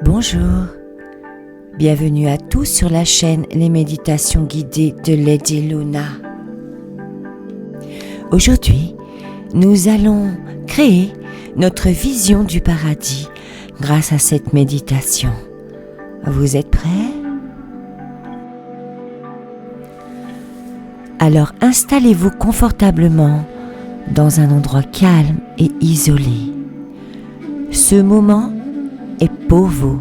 Bonjour, bienvenue à tous sur la chaîne Les Méditations guidées de Lady Luna. Aujourd'hui, nous allons créer notre vision du paradis grâce à cette méditation. Vous êtes prêts? Alors installez-vous confortablement dans un endroit calme et isolé. Ce moment est pour vous.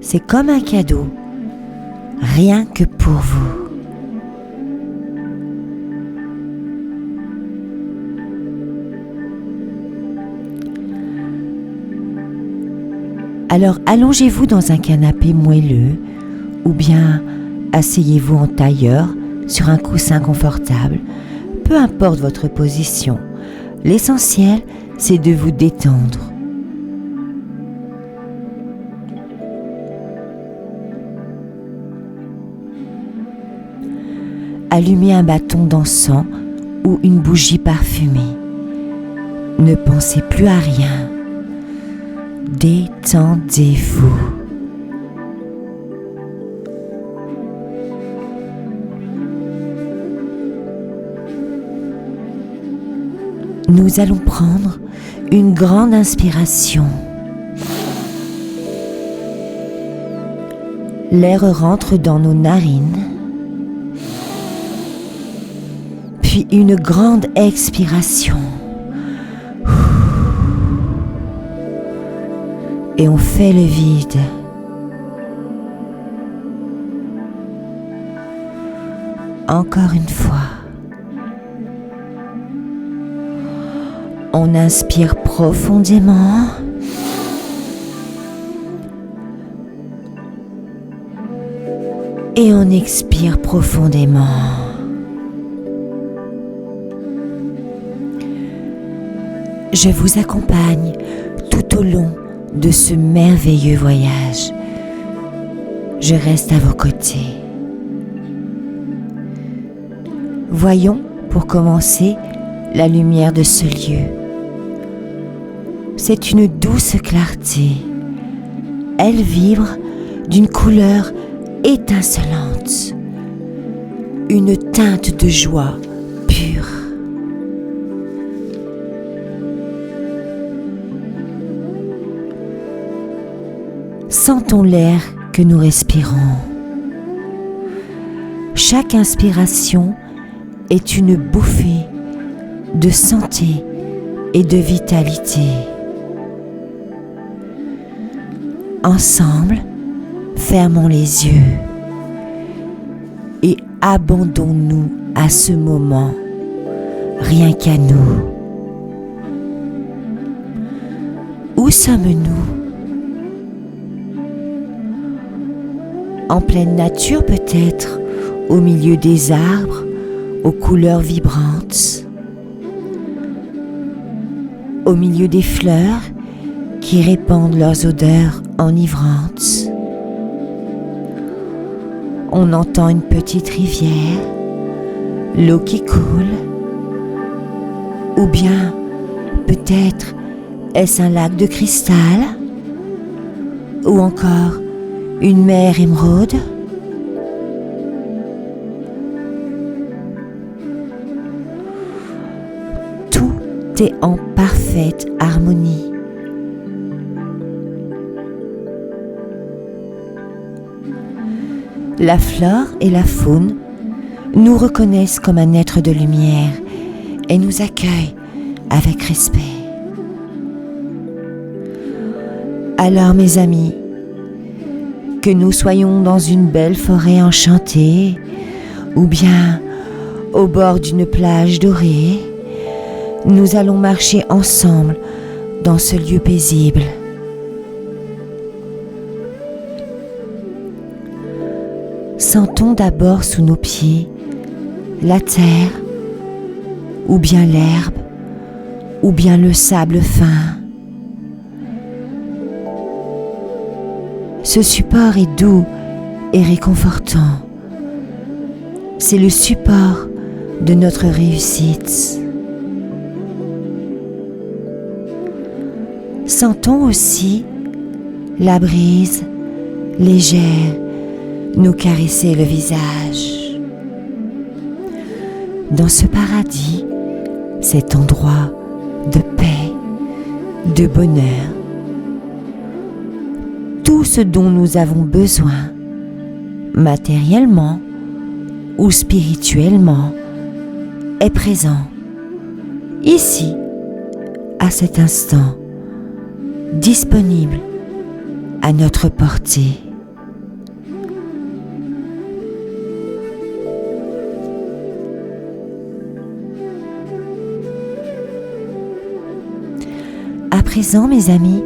C'est comme un cadeau, rien que pour vous. Alors allongez-vous dans un canapé moelleux ou bien asseyez-vous en tailleur sur un coussin confortable. Peu importe votre position, l'essentiel c'est de vous détendre. Allumez un bâton d'encens ou une bougie parfumée. Ne pensez plus à rien. Détendez-vous. Nous allons prendre une grande inspiration. L'air rentre dans nos narines. Puis une grande expiration. Et on fait le vide. Encore une fois. On inspire profondément. Et on expire profondément. Je vous accompagne tout au long de ce merveilleux voyage. Je reste à vos côtés. Voyons, pour commencer, la lumière de ce lieu. C'est une douce clarté. Elle vibre d'une couleur étincelante. Une teinte de joie pure. Sentons l'air que nous respirons. Chaque inspiration est une bouffée de santé et de vitalité. Ensemble, fermons les yeux et abandonnons-nous à ce moment, rien qu'à nous. Où sommes-nous? En pleine nature peut-être, au milieu des arbres, aux couleurs vibrantes, au milieu des fleurs qui répandent leurs odeurs enivrantes. On entend une petite rivière, l'eau qui coule, ou bien peut-être est-ce un lac de cristal, ou encore une mer émeraude. Tout est en parfaite harmonie. La flore et la faune nous reconnaissent comme un être de lumière et nous accueillent avec respect. Alors mes amis, que nous soyons dans une belle forêt enchantée ou bien au bord d'une plage dorée, nous allons marcher ensemble dans ce lieu paisible. Sentons d'abord sous nos pieds la terre, ou bien l'herbe, ou bien le sable fin. Ce support est doux et réconfortant. C'est le support de notre réussite. Sentons aussi la brise légère nous caressait le visage. Dans ce paradis, cet endroit de paix, de bonheur, tout ce dont nous avons besoin, matériellement ou spirituellement, est présent, ici, à cet instant, disponible à notre portée. À présent, mes amis,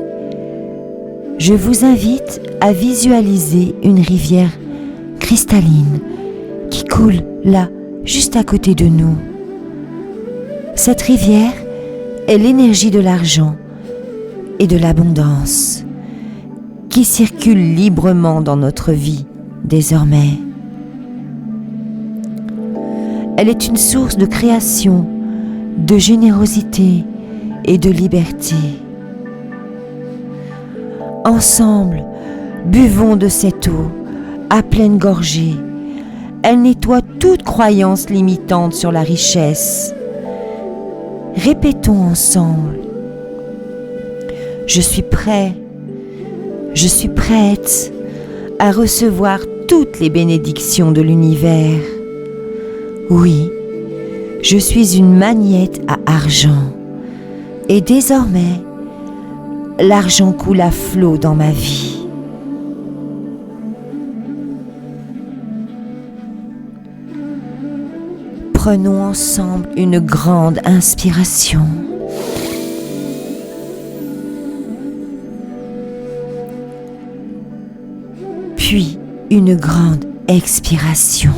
je vous invite à visualiser une rivière cristalline qui coule là, juste à côté de nous. Cette rivière est l'énergie de l'argent et de l'abondance qui circule librement dans notre vie désormais. Elle est une source de création, de générosité et de liberté. Ensemble, buvons de cette eau à pleine gorgée. Elle nettoie toute croyance limitante sur la richesse. Répétons ensemble. Je suis prêt, je suis prête à recevoir toutes les bénédictions de l'univers. Oui, je suis une magnète à argent. Et désormais, l'argent coule à flot dans ma vie. Prenons ensemble une grande inspiration. Puis une grande expiration.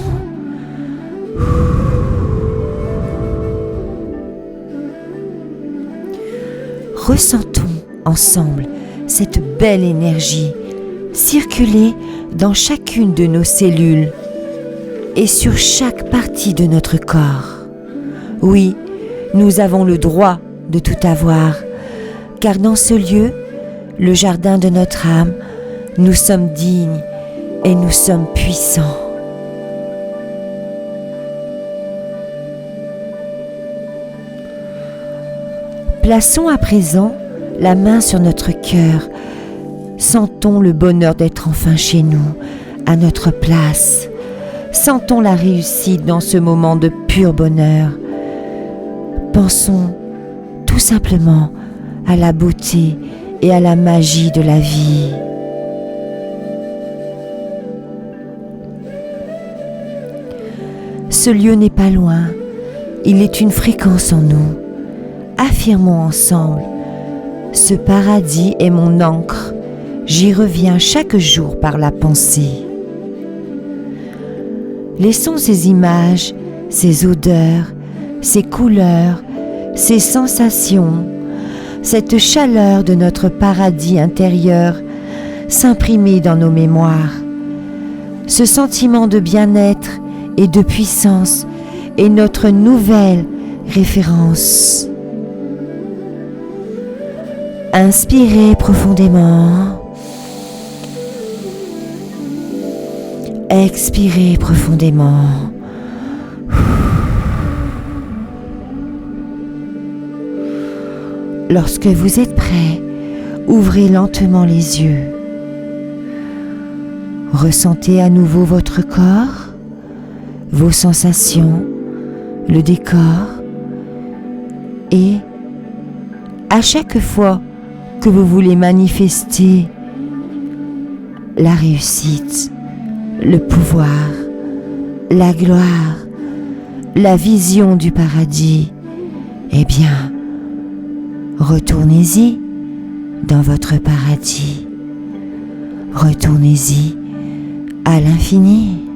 Ressentons ensemble cette belle énergie circuler dans chacune de nos cellules et sur chaque partie de notre corps. Oui, nous avons le droit de tout avoir, car dans ce lieu, le jardin de notre âme, nous sommes dignes et nous sommes puissants. Plaçons à présent la main sur notre cœur. Sentons le bonheur d'être enfin chez nous, à notre place. Sentons la réussite dans ce moment de pur bonheur. Pensons tout simplement à la beauté et à la magie de la vie. Ce lieu n'est pas loin, il est une fréquence en nous. Affirmons ensemble, ce paradis est mon ancre, j'y reviens chaque jour par la pensée. Laissons ces images, ces odeurs, ces couleurs, ces sensations, cette chaleur de notre paradis intérieur s'imprimer dans nos mémoires. Ce sentiment de bien-être et de puissance est notre nouvelle référence. Inspirez profondément. Expirez profondément. Lorsque vous êtes prêt, ouvrez lentement les yeux. Ressentez à nouveau votre corps, vos sensations, le décor et à chaque fois que vous voulez manifester la réussite, le pouvoir, la gloire, la vision du paradis, eh bien, retournez-y dans votre paradis. Retournez-y à l'infini.